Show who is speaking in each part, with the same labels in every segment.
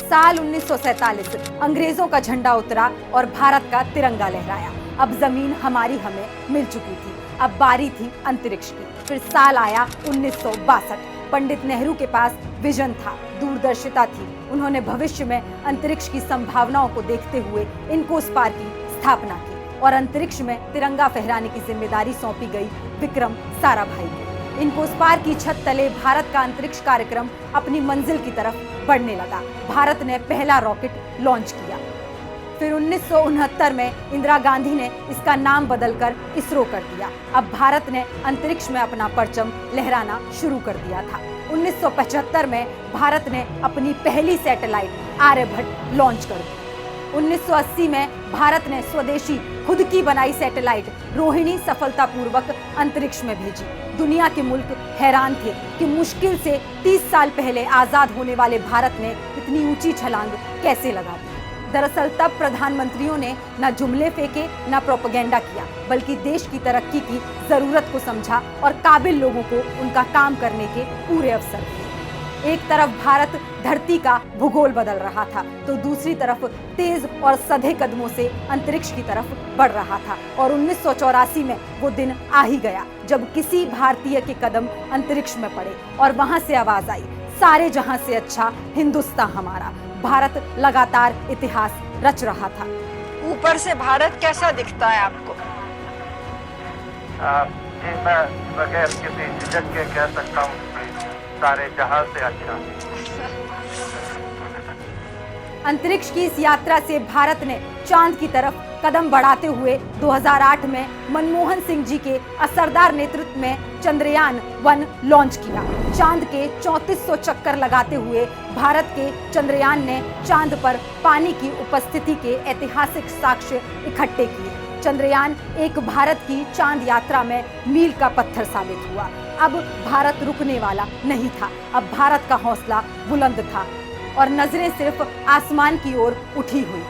Speaker 1: साल 1947 अंग्रेजों का झंडा उतरा और भारत का तिरंगा लहराया। अब जमीन हमारी हमें मिल चुकी थी, अब बारी थी अंतरिक्ष की। फिर साल आया 1962। पंडित नेहरू के पास विजन था, दूरदर्शिता थी। उन्होंने भविष्य में अंतरिक्ष की संभावनाओं को देखते हुए इनकोस्पार की स्थापना की और अंतरिक्ष में तिरंगा फहराने की जिम्मेदारी सौंपी गई विक्रम साराभाई को। इनकोस्पार की छत तले भारत का अंतरिक्ष कार्यक्रम अपनी मंजिल की तरफ बढ़ने लगा। भारत ने पहला रॉकेट लॉन्च किया। फिर 1969 में इंदिरा गांधी ने इसका नाम बदलकर इसरो कर दिया। अब भारत ने अंतरिक्ष में अपना परचम लहराना शुरू कर दिया था। 1975 में भारत ने अपनी पहली सैटेलाइट आर्यभट्ट लॉन्च कर दी। 1980 में भारत ने स्वदेशी खुद की बनाई सैटेलाइट रोहिणी सफलतापूर्वक अंतरिक्ष में भेजी। दुनिया के मुल्क हैरान थे कि मुश्किल से 30 साल पहले आजाद होने वाले भारत ने इतनी ऊंची छलांग कैसे लगा दी। दरअसल तब प्रधानमंत्रियों ने न जुमले फेंके न प्रोपेगेंडा किया, बल्कि देश की तरक्की की जरूरत को समझा और काबिल लोगों को उनका काम करने के पूरे अवसर दिए। एक तरफ भारत धरती का भूगोल बदल रहा था, तो दूसरी तरफ तेज और सधे कदमों से अंतरिक्ष की तरफ बढ़ रहा था। और 1984 में वो दिन आ ही गया जब किसी भारतीय के कदम अंतरिक्ष में पड़े और वहां से आवाज आई, सारे जहां से अच्छा हिंदुस्तान हमारा। भारत लगातार इतिहास रच रहा था।
Speaker 2: ऊपर से भारत कैसा दिखता है आपको?
Speaker 3: जी मैं बगैर किसी झिझक के कह सकता हूँ सारे जहां से अच्छा।
Speaker 1: अंतरिक्ष की इस यात्रा से भारत ने चांद की तरफ कदम बढ़ाते हुए 2008 में मनमोहन सिंह जी के असरदार नेतृत्व में चंद्रयान 1 लॉन्च किया। चांद के 3400 चक्कर लगाते हुए भारत के चंद्रयान ने चांद पर पानी की उपस्थिति के ऐतिहासिक साक्ष्य इकट्ठे किए। चंद्रयान एक भारत की चांद यात्रा में मील का पत्थर साबित हुआ। अब भारत रुकने वाला नहीं था, अब भारत का हौसला बुलंद था और नजरें सिर्फ आसमान की ओर उठी हुई।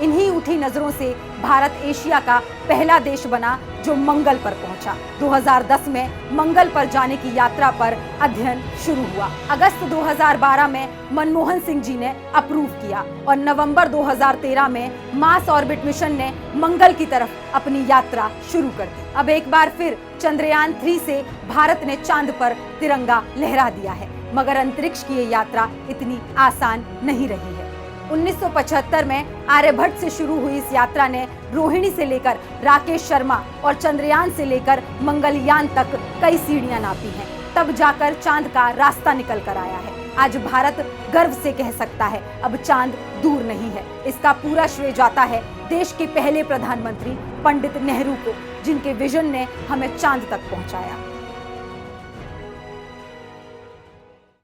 Speaker 1: इन्हीं उठी नजरों से भारत एशिया का पहला देश बना जो मंगल पर पहुंचा। 2010 में मंगल पर जाने की यात्रा पर अध्ययन शुरू हुआ। अगस्त 2012 में मनमोहन सिंह जी ने अप्रूव किया और नवंबर 2013 में मार्स ऑर्बिट मिशन ने मंगल की तरफ अपनी यात्रा शुरू कर दी। अब एक बार फिर चंद्रयान 3 से भारत ने चांद पर तिरंगा लहरा दिया है, मगर अंतरिक्ष की ये यात्रा इतनी आसान नहीं रही है। 1975 में आर्यभट्ट से शुरू हुई इस यात्रा ने रोहिणी से लेकर राकेश शर्मा और चंद्रयान से लेकर मंगलयान तक कई सीढ़ियां नापी हैं। तब जाकर चांद का रास्ता निकल कर आया है। आज भारत गर्व से कह सकता है अब चांद दूर नहीं है। इसका पूरा श्रेय जाता है देश के पहले प्रधानमंत्री पंडित नेहरू को, जिनके विजन ने हमें चांद तक पहुंचाया।